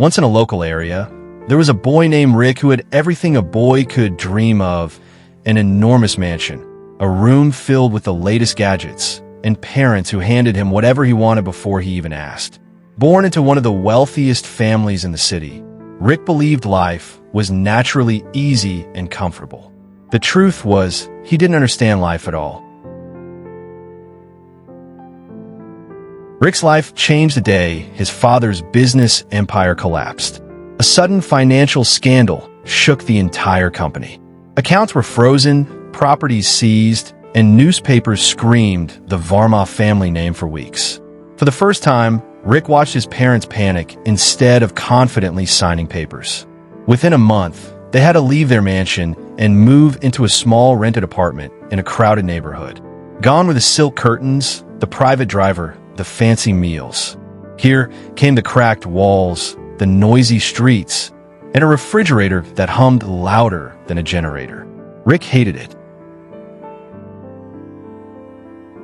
Once in a local area, there was a boy named Rick who had everything a boy could dream of: an enormous mansion, a room filled with the latest gadgets, and parents who handed him whatever he wanted before he even asked. Born into one of the wealthiest families in the city, Rick believed life was naturally easy and comfortable. The truth was, he didn't understand life at all. Rick's life changed the day his father's business empire collapsed. A sudden financial scandal shook the entire company. Accounts were frozen, properties seized, and newspapers screamed the Varma family name for weeks. For the first time, Rick watched his parents panic instead of confidently signing papers. Within a month, they had to leave their mansion and move into a small rented apartment in a crowded neighborhood. Gone were the silk curtains, the private driver, the fancy meals. Here came the cracked walls, the noisy streets, and a refrigerator that hummed louder than a generator. Rick hated it.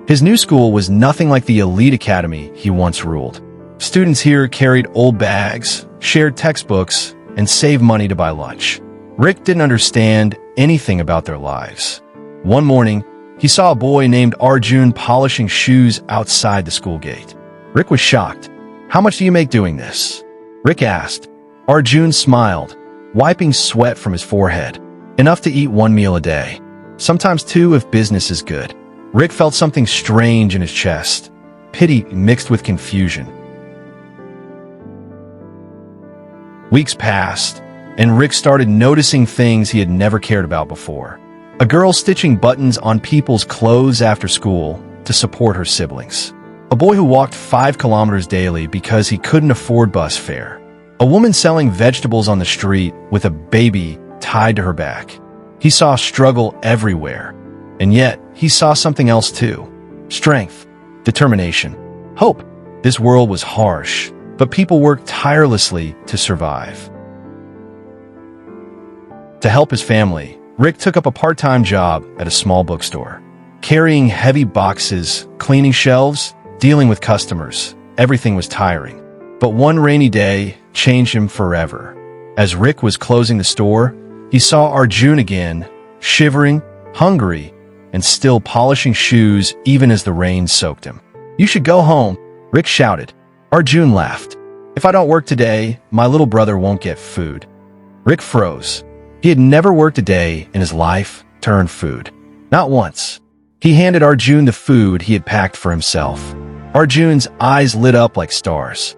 His new school was nothing like the elite academy he once ruled. Students here carried old bags, shared textbooks, and saved money to buy lunch. Rick didn't understand anything about their lives. One morning, he saw a boy named Arjun polishing shoes outside the school gate. Rick was shocked. "How much do you make doing this?" Rick asked. Arjun smiled, wiping sweat from his forehead. "Enough to eat one meal a day. Sometimes two if business is good." Rick felt something strange in his chest, pity mixed with confusion. Weeks passed, and Rick started noticing things he had never cared about before. A girl stitching buttons on people's clothes after school to support her siblings. A boy who walked 5 kilometers daily because he couldn't afford bus fare. A woman selling vegetables on the street with a baby tied to her back. He saw struggle everywhere, and yet he saw something else too. Strength, determination, hope. This world was harsh, but people worked tirelessly to survive. To help his family, Rick took up a part-time job at a small bookstore. Carrying heavy boxes, cleaning shelves, dealing with customers, everything was tiring. But one rainy day changed him forever. As Rick was closing the store, he saw Arjun again, shivering, hungry, and still polishing shoes even as the rain soaked him. "You should go home," Rick shouted. Arjun laughed. "If I don't work today, my little brother won't get food." Rick froze. He had never worked a day in his life to earn food. Not once. He handed Arjun the food he had packed for himself. Arjun's eyes lit up like stars.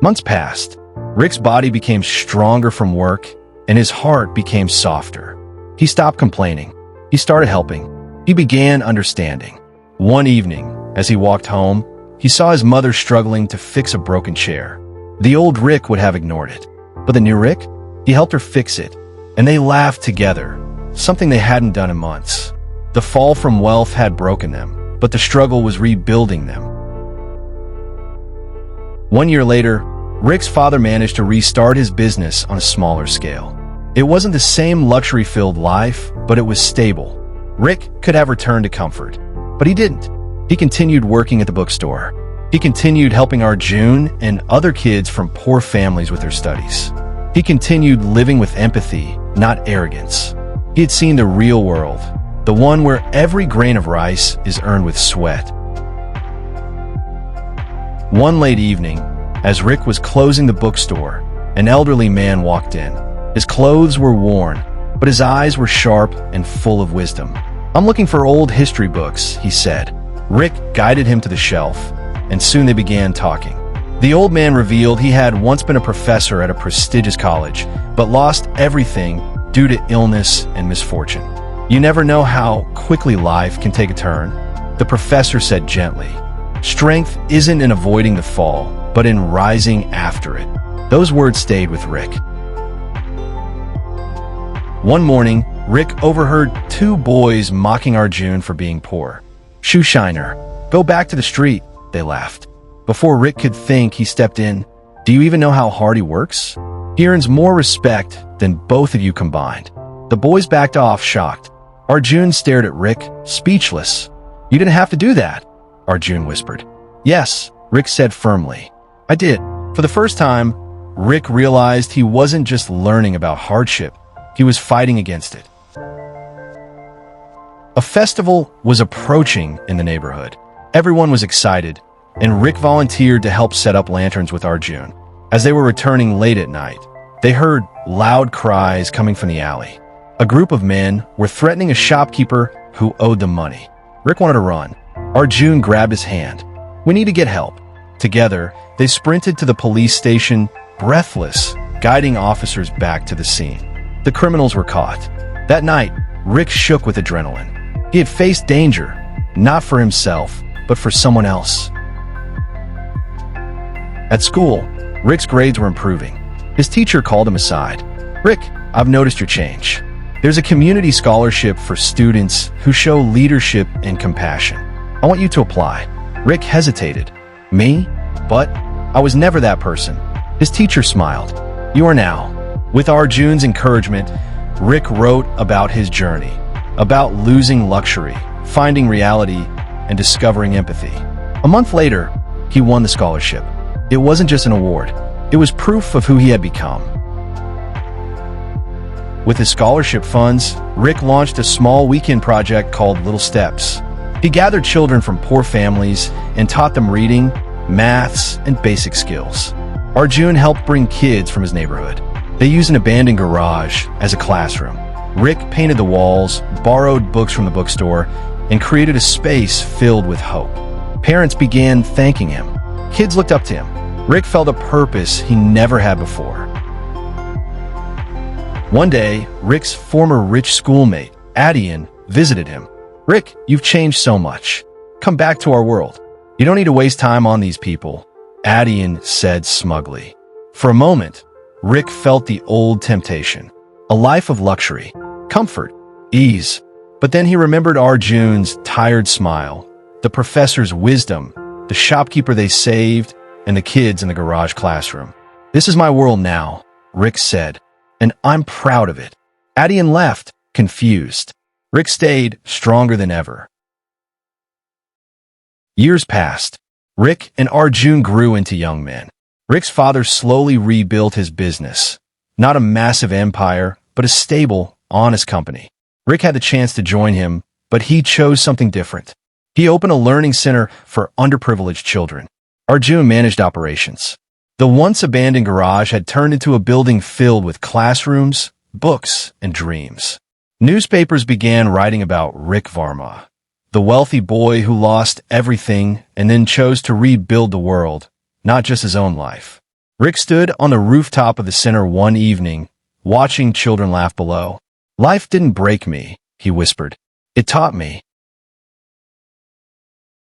Months passed. Rick's body became stronger from work, and his heart became softer. He stopped complaining. He started helping. He began understanding. One evening, as he walked home, he saw his mother struggling to fix a broken chair. The old Rick would have ignored it. But the new Rick? He helped her fix it, and they laughed together, something they hadn't done in months. The fall from wealth had broken them, but the struggle was rebuilding them. 1 year later, Rick's father managed to restart his business on a smaller scale. It wasn't the same luxury-filled life, but it was stable. Rick could have returned to comfort, but he didn't. He continued working at the bookstore. He continued helping Arjun and other kids from poor families with their studies. He continued living with empathy, not arrogance. He had seen the real world, the one where every grain of rice is earned with sweat. One late evening, as Rick was closing the bookstore, an elderly man walked in. His clothes were worn, but his eyes were sharp and full of wisdom. "I'm looking for old history books," he said. Rick guided him to the shelf, and soon they began talking. The old man revealed he had once been a professor at a prestigious college, but lost everything due to illness and misfortune. "You never know how quickly life can take a turn," the professor said gently. "Strength isn't in avoiding the fall, but in rising after it." Those words stayed with Rick. One morning, Rick overheard 2 boys mocking Arjun for being poor. "Shoe shiner, go back to the street," they laughed. Before Rick could think, he stepped in. "Do you even know how hard he works? He earns more respect than both of you combined." The boys backed off, shocked. Arjun stared at Rick, speechless. "You didn't have to do that," Arjun whispered. "Yes," Rick said firmly. "I did. For the first time, Rick realized he wasn't just learning about hardship, he was fighting against it. A festival was approaching in the neighborhood. Everyone was excited, and Rick volunteered to help set up lanterns with Arjun. As they were returning late at night, they heard loud cries coming from the alley. A group of men were threatening a shopkeeper who owed them money. Rick wanted to run. Arjun grabbed his hand. "We need to get help." Together, they sprinted to the police station, breathless, guiding officers back to the scene. The criminals were caught. That night, Rick shook with adrenaline. He had faced danger, not for himself, but for someone else. At school, Rick's grades were improving. His teacher called him aside. "Rick, I've noticed your change. There's a community scholarship for students who show leadership and compassion. I want you to apply." Rick hesitated. "Me? But I was never that person." His teacher smiled. "You are now." With Arjun's encouragement, Rick wrote about his journey, about losing luxury, finding reality, and discovering empathy. A month later, he won the scholarship. It wasn't just an award. It was proof of who he had become. With his scholarship funds, Rick launched a small weekend project called Little Steps. He gathered children from poor families and taught them reading, maths, and basic skills. Arjun helped bring kids from his neighborhood. They used an abandoned garage as a classroom. Rick painted the walls, borrowed books from the bookstore, and created a space filled with hope. Parents began thanking him. Kids looked up to him. Rick felt a purpose he never had before. One day, Rick's former rich schoolmate, Adian, visited him. "Rick, you've changed so much. Come back to our world. You don't need to waste time on these people," Adian said smugly. For a moment, Rick felt the old temptation, a life of luxury, comfort, ease. But then he remembered Arjun's tired smile, the professor's wisdom, the shopkeeper they saved, and the kids in the garage classroom. "This is my world now," Rick said, "and I'm proud of it." Adian left, confused. Rick stayed, stronger than ever. Years passed. Rick and Arjun grew into young men. Rick's father slowly rebuilt his business. Not a massive empire, but a stable, honest company. Rick had the chance to join him, but he chose something different. He opened a learning center for underprivileged children. Arjun managed operations. The once abandoned garage had turned into a building filled with classrooms, books, and dreams. Newspapers began writing about Rick Varma, the wealthy boy who lost everything and then chose to rebuild the world, not just his own life. Rick stood on the rooftop of the center one evening, watching children laugh below. "Life didn't break me," he whispered. "It taught me."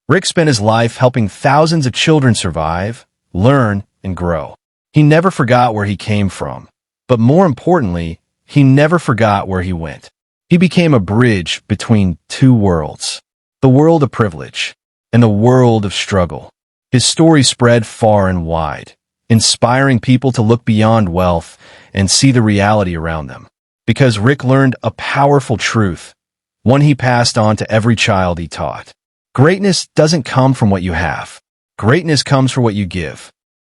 Rick spent his life helping thousands of children survive, learn, and grow. He never forgot where he came from, but more importantly, he never forgot where he went. He became a bridge between two worlds, the world of privilege and the world of struggle. His story spread far and wide, inspiring people to look beyond wealth and see the reality around them. Because Rick learned a powerful truth, one he passed on to every child he taught. Greatness doesn't come from what you have. Greatness comes from what you give.